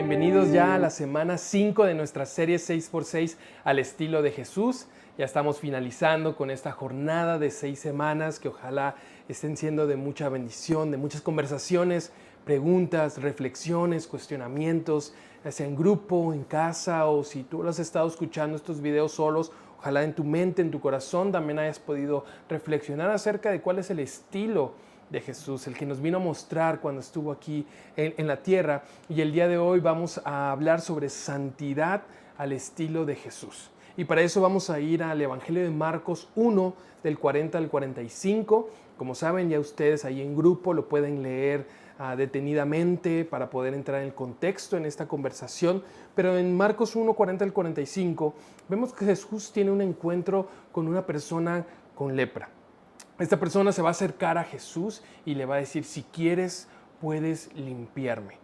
Bienvenidos ya a la semana 5 de nuestra serie 6x6 al estilo de Jesús. Ya estamos finalizando con esta jornada de 6 semanas que ojalá estén siendo de mucha bendición, de muchas conversaciones, preguntas, reflexiones, cuestionamientos, ya sea en grupo, en casa o si tú lo has estado escuchando estos videos solos. Ojalá en tu mente, en tu corazón también hayas podido reflexionar acerca de cuál es el estilo de Jesús, el que nos vino a mostrar cuando estuvo aquí en la tierra. Y el día de hoy vamos a hablar sobre santidad al estilo de Jesús. Y para eso vamos a ir al Evangelio de Marcos 1, del 40 al 45. Como saben, ya ustedes ahí en grupo lo pueden leer detenidamente para poder entrar en el contexto en esta conversación. Pero en Marcos 1, 40 al 45, vemos que Jesús tiene un encuentro con una persona con lepra. Esta persona se va a acercar a Jesús y le va a decir: si quieres, puedes limpiarme.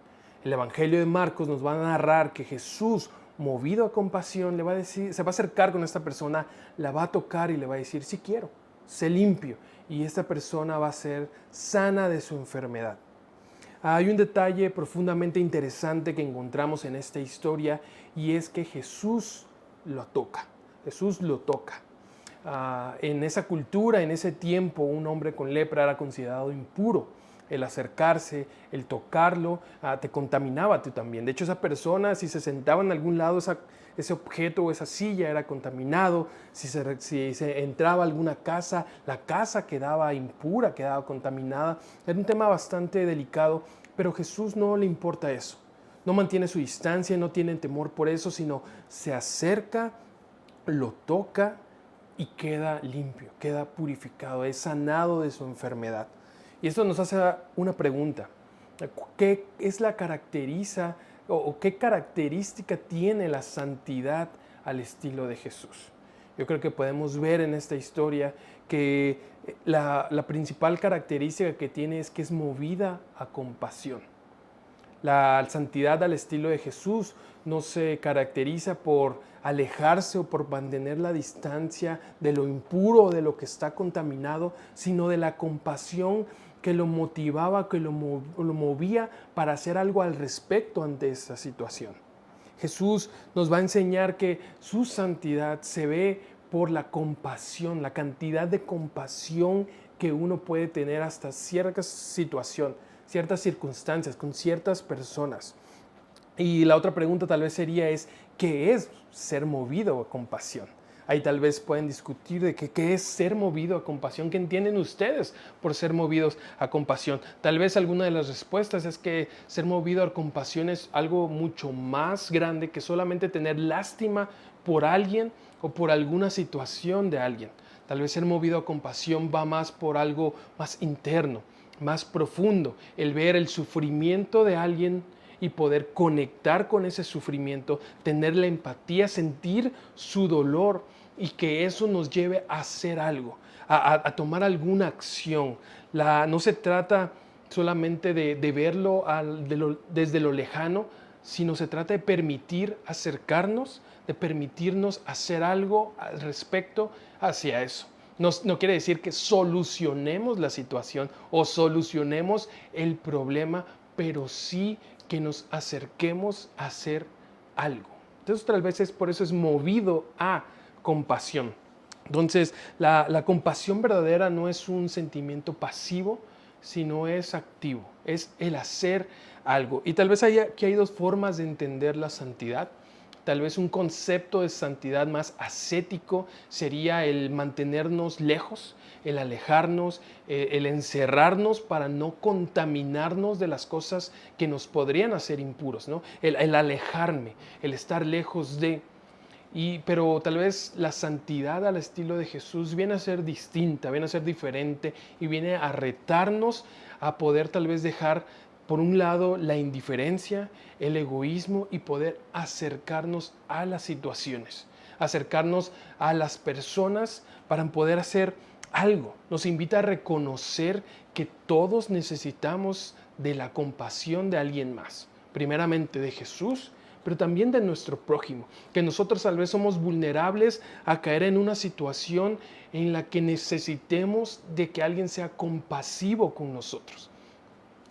El Evangelio de Marcos nos va a narrar que Jesús, movido a compasión, le va a decir, se va a acercar con esta persona, la va a tocar y le va a decir: si quiero, sé limpio. Y esta persona va a ser sana de su enfermedad. Hay un detalle profundamente interesante que encontramos en esta historia, y es que Jesús lo toca. Jesús lo toca. En esa cultura, en ese tiempo, un hombre con lepra era considerado impuro. El acercarse, el tocarlo, te contaminaba a ti también. De hecho, esa persona, si se sentaba en algún lado, ese objeto o esa silla era contaminado. Si se entraba a alguna casa, la casa quedaba impura, quedaba contaminada. Era un tema bastante delicado, pero a Jesús no le importa eso. No mantiene su distancia, no tiene temor por eso, sino se acerca, lo toca y queda limpio, queda purificado, es sanado de su enfermedad. Y esto nos hace una pregunta: ¿qué es la caracteriza o qué característica tiene la santidad al estilo de Jesús? Yo creo que podemos ver en esta historia que la principal característica que tiene es que es movida a compasión. La santidad al estilo de Jesús no se caracteriza por alejarse o por mantener la distancia de lo impuro o de lo que está contaminado, sino de la compasión que lo motivaba, que lo movía para hacer algo al respecto ante esa situación. Jesús nos va a enseñar que su santidad se ve por la compasión, la cantidad de compasión que uno puede tener hasta cierta situación, ciertas circunstancias, con ciertas personas. Y la otra pregunta tal vez sería ¿qué es ser movido a compasión? Ahí tal vez pueden discutir de qué es ser movido a compasión, qué entienden ustedes por ser movidos a compasión. Tal vez alguna de las respuestas es que ser movido a compasión es algo mucho más grande que solamente tener lástima por alguien o por alguna situación de alguien. Tal vez ser movido a compasión va más por algo más interno, más profundo, el ver el sufrimiento de alguien y poder conectar con ese sufrimiento, tener la empatía, sentir su dolor y que eso nos lleve a hacer algo, a tomar alguna acción. No se trata solamente de verlo desde lo lejano, sino se trata de permitir acercarnos, de permitirnos hacer algo al respecto hacia eso. No quiere decir que solucionemos la situación o solucionemos el problema, pero sí que nos acerquemos a hacer algo. Entonces, tal vez por eso es movido a compasión. Entonces, la compasión verdadera no es un sentimiento pasivo, sino es activo, es el hacer algo. Y tal vez aquí hay dos formas de entender la santidad. Tal vez un concepto de santidad más ascético sería el mantenernos lejos, el alejarnos, el encerrarnos para no contaminarnos de las cosas que nos podrían hacer impuros, ¿no? El alejarme, el estar lejos de... Pero tal vez la santidad al estilo de Jesús viene a ser distinta, viene a ser diferente y viene a retarnos a poder tal vez dejar por un lado la indiferencia, el egoísmo y poder acercarnos a las situaciones, acercarnos a las personas para poder hacer algo. Nos invita a reconocer que todos necesitamos de la compasión de alguien más, primeramente de Jesús, pero también de nuestro prójimo, que nosotros tal vez somos vulnerables a caer en una situación en la que necesitemos de que alguien sea compasivo con nosotros.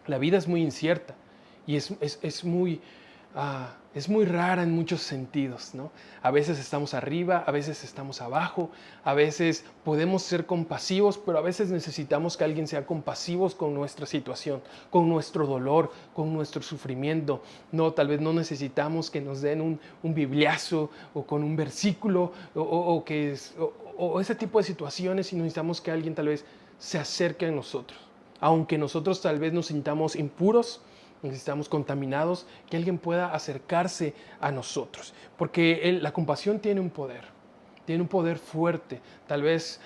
La vida es muy incierta y es muy es muy rara en muchos sentidos, ¿no? A veces estamos arriba, a veces estamos abajo, a veces podemos ser compasivos, pero a veces necesitamos que alguien sea compasivo con nuestra situación, con nuestro dolor, con nuestro sufrimiento. No, tal vez no necesitamos que nos den un bibliazo o con un versículo o ese tipo de situaciones, sino necesitamos que alguien tal vez se acerque a nosotros. Aunque nosotros tal vez nos sintamos impuros, necesitamos contaminados, que alguien pueda acercarse a nosotros. Porque la compasión tiene un poder fuerte. Tal vez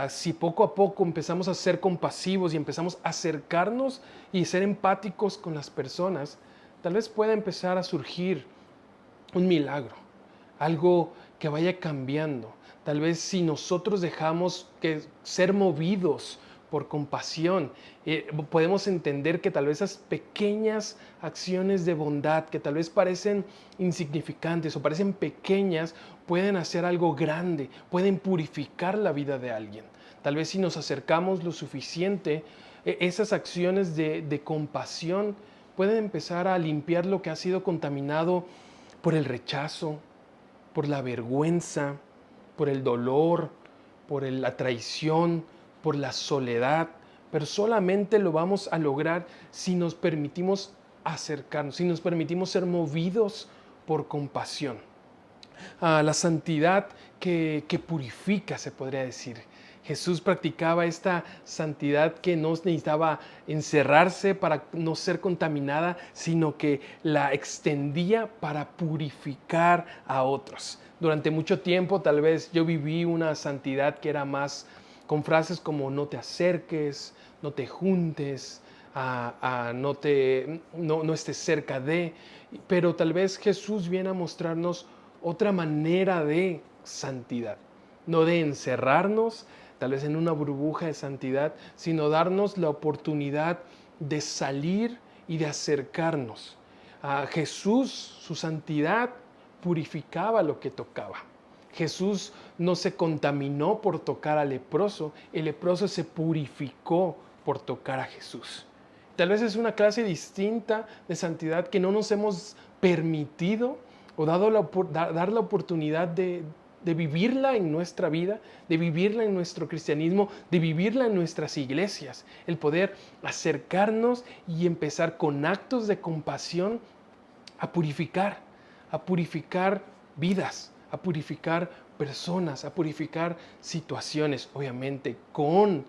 si poco a poco empezamos a ser compasivos y empezamos a acercarnos y ser empáticos con las personas, tal vez pueda empezar a surgir un milagro, algo que vaya cambiando. Tal vez si nosotros dejamos que ser movidos por compasión, podemos entender que tal vez esas pequeñas acciones de bondad que tal vez parecen insignificantes o parecen pequeñas, pueden hacer algo grande, pueden purificar la vida de alguien. Tal vez si nos acercamos lo suficiente, esas acciones de compasión pueden empezar a limpiar lo que ha sido contaminado por el rechazo, por la vergüenza, por el dolor, por la traición, por la soledad, pero solamente lo vamos a lograr si nos permitimos acercarnos, si nos permitimos ser movidos por compasión. La santidad que purifica, se podría decir. Jesús practicaba esta santidad que no necesitaba encerrarse para no ser contaminada, sino que la extendía para purificar a otros. Durante mucho tiempo tal vez yo viví una santidad que era más con frases como no te acerques, no te juntes, no estés cerca de, pero tal vez Jesús viene a mostrarnos otra manera de santidad, no de encerrarnos tal vez en una burbuja de santidad, sino darnos la oportunidad de salir y de acercarnos. A Jesús, su santidad purificaba lo que tocaba. Jesús no se contaminó por tocar al leproso, el leproso se purificó por tocar a Jesús. Tal vez es una clase distinta de santidad que no nos hemos permitido o dar la oportunidad de vivirla en nuestra vida, de vivirla en nuestro cristianismo, de vivirla en nuestras iglesias. El poder acercarnos y empezar con actos de compasión a purificar vidas, a purificar personas, a purificar situaciones, obviamente con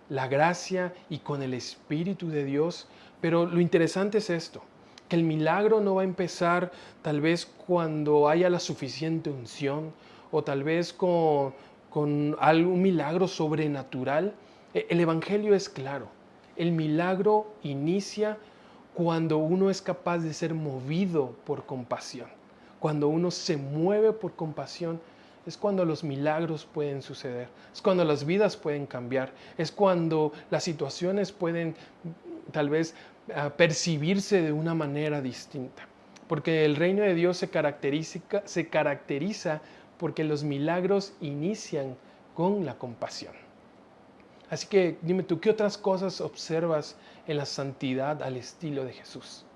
la gracia y con el Espíritu de Dios. Pero lo interesante es esto, que el milagro no va a empezar tal vez cuando haya la suficiente unción o tal vez con algún milagro sobrenatural. El Evangelio es claro, el milagro inicia cuando uno es capaz de ser movido por compasión. Cuando uno se mueve por compasión, es cuando los milagros pueden suceder, es cuando las vidas pueden cambiar, es cuando las situaciones pueden tal vez percibirse de una manera distinta. Porque el reino de Dios se caracteriza porque los milagros inician con la compasión. Así que dime tú, ¿qué otras cosas observas en la santidad al estilo de Jesús?